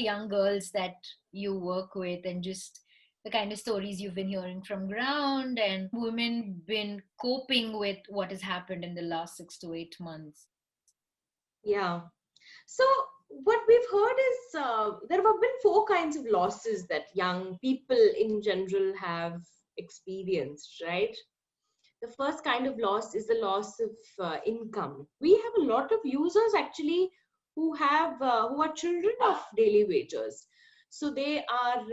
young girls that you work with, and just the kind of stories you've been hearing from ground, and women been coping with what has happened in the last 6 to 8 months. Yeah. So what we've heard is there have been four kinds of losses that young people in general have experienced, right? The first kind of loss is the loss of income. We have a lot of users actually who are children of daily wagers, so they are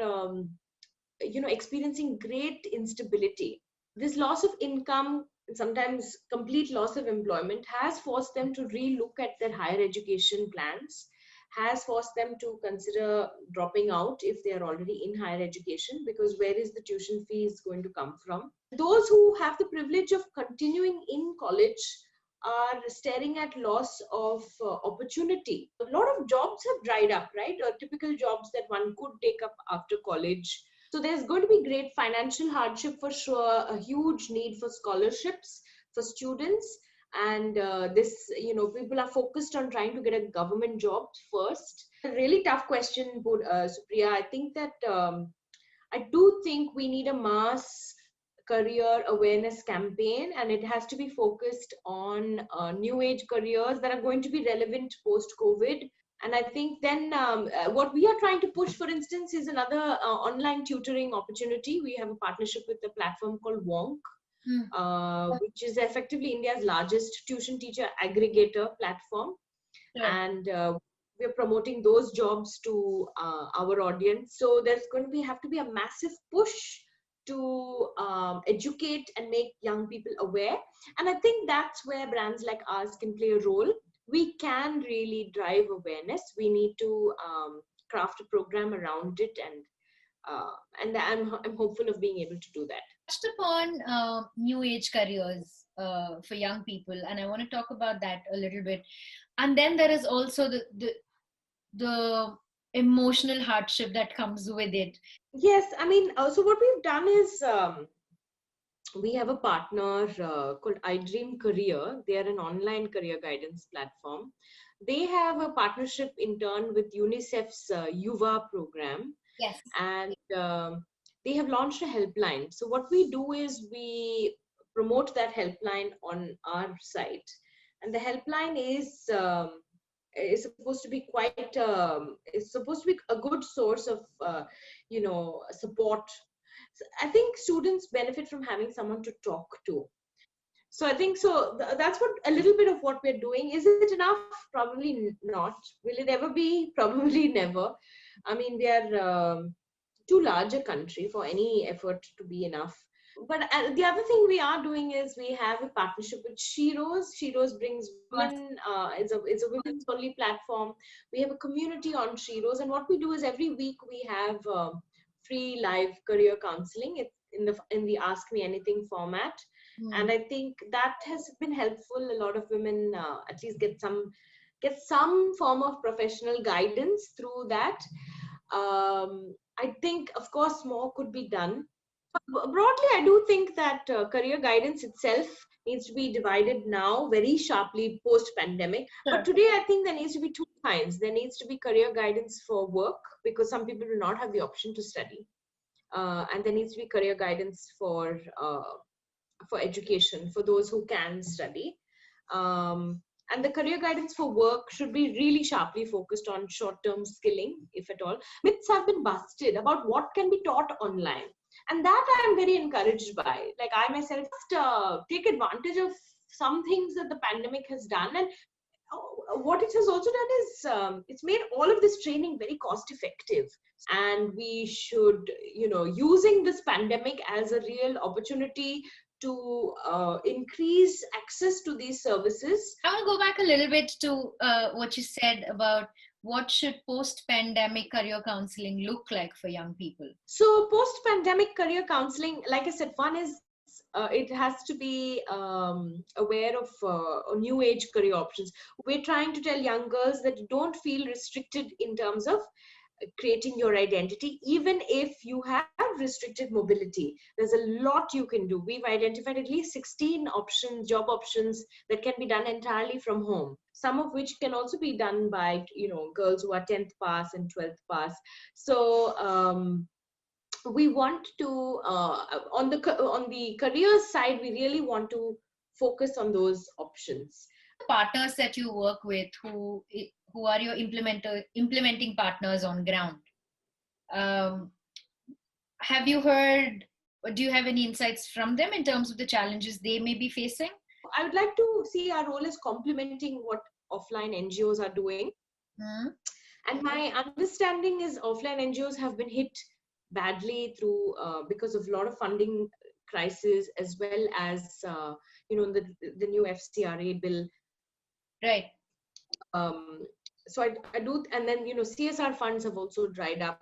experiencing great instability. This loss of income, sometimes complete loss of employment, has forced them to re-look at their higher education plans, has forced them to consider dropping out if they are already in higher education, because where is the tuition fees going to come from? Those who have the privilege of continuing in college are staring at loss of opportunity. A lot of jobs have dried up, right? Typical jobs that one could take up after college. So there's going to be great financial hardship for sure, a huge need for scholarships for students. And people are focused on trying to get a government job first. A really tough question, Supriya. I think that I do think we need a mass career awareness campaign, and it has to be focused on new age careers that are going to be relevant post COVID. And I think then what we are trying to push, for instance, is another online tutoring opportunity. We have a partnership with a platform called Wonk, which is effectively India's largest tuition teacher aggregator platform. Sure. And we're promoting those jobs to our audience. So there's going to have to be a massive push to educate and make young people aware. And I think that's where brands like ours can play a role. We can really drive awareness. We need to craft a program around it, and I'm hopeful of being able to do that. Touched upon new age careers for young people, and I want to talk about that a little bit. And then there is also the emotional hardship that comes with it. Yes, I mean, so what we've done is we have a partner called iDream Career. They are an online career guidance platform. They have a partnership in turn with UNICEF's Yuva program. Yes. And they have launched a helpline. So what we do is we promote that helpline on our site. And the helpline is supposed to be it's supposed to be a good source of, support. I think students benefit from having someone to talk to. So I think that's what a little bit of what we're doing. Is it enough? Probably not. Will it ever be? Probably never. I mean, we are too large a country for any effort to be enough. But the other thing we are doing is we have a partnership with Sheroes. Sheroes brings women, is a women's only platform. We have a community on Sheroes, and what we do is every week we have free live career counseling. It's in the Ask Me Anything format. And I think that has been helpful. A lot of women at least get some form of professional guidance through that. I think, of course, more could be done. Broadly, I do think that career guidance itself needs to be divided now very sharply post-pandemic. Sure. But today, I think there needs to be two kinds. There needs to be career guidance for work, because some people will not have the option to study. And there needs to be career guidance for education, for those who can study. And the career guidance for work should be really sharply focused on short-term skilling, if at all. Myths have been busted about what can be taught online. And that I'm very encouraged by. Like, I myself take advantage of some things that the pandemic has done. And what it has also done is it's made all of this training very cost effective. And we should, using this pandemic as a real opportunity to increase access to these services. I want to go back a little bit to what you said about what should post-pandemic career counseling look like for young people. So post-pandemic career counseling, like I said, one is it has to be aware of new age career options. We're trying to tell young girls that don't feel restricted in terms of creating your identity, even if you have restricted mobility. There's a lot you can do. We've identified at least 16 options, job options that can be done entirely from home, some of which can also be done by girls who are 10th pass and 12th pass. So we want to on the career side, we really want to focus on those options. Partners that you work with, who are your implementing partners on ground, um, have you heard, or do you have any insights from them in terms of the challenges they may be facing? I would like to see our role as complementing what offline NGOs are doing. Hmm. And my understanding is offline NGOs have been hit badly through because of a lot of funding crisis, as well as the new FCRA bill. Right. So I do, and then CSR funds have also dried up.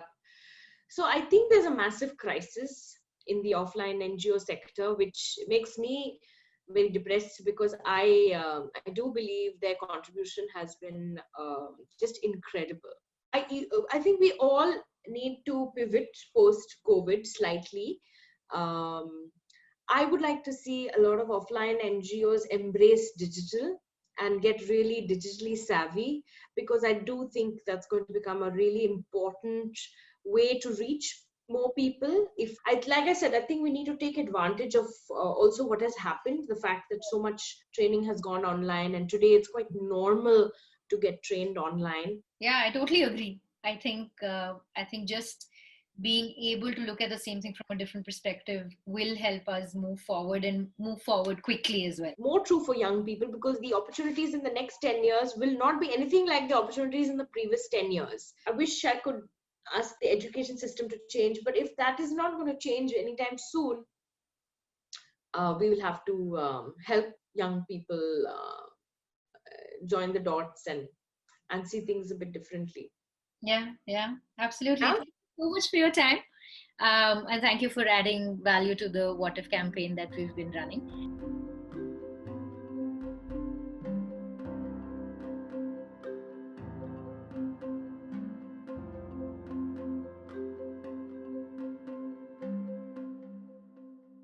So I think there's a massive crisis in the offline NGO sector, which makes me very depressed, because I do believe their contribution has been just incredible. I think we all need to pivot post COVID slightly. Um, I would like to see a lot of offline NGOs embrace digital and get really digitally savvy, because I do think that's going to become a really important way to reach more people. Like I said, I think we need to take advantage of also what has happened, the fact that so much training has gone online, and today it's quite normal to get trained online. Yeah, I totally agree. I think just being able to look at the same thing from a different perspective will help us move forward, and move forward quickly as well. More true for young people, because the opportunities in the next 10 years will not be anything like the opportunities in the previous 10 years. I wish I could ask the education system to change, but if that is not going to change anytime soon, we will have to help young people join the dots and see things a bit differently. Yeah, absolutely. Yeah? Thank you so much for your time. And thank you for adding value to the What If campaign that we've been running.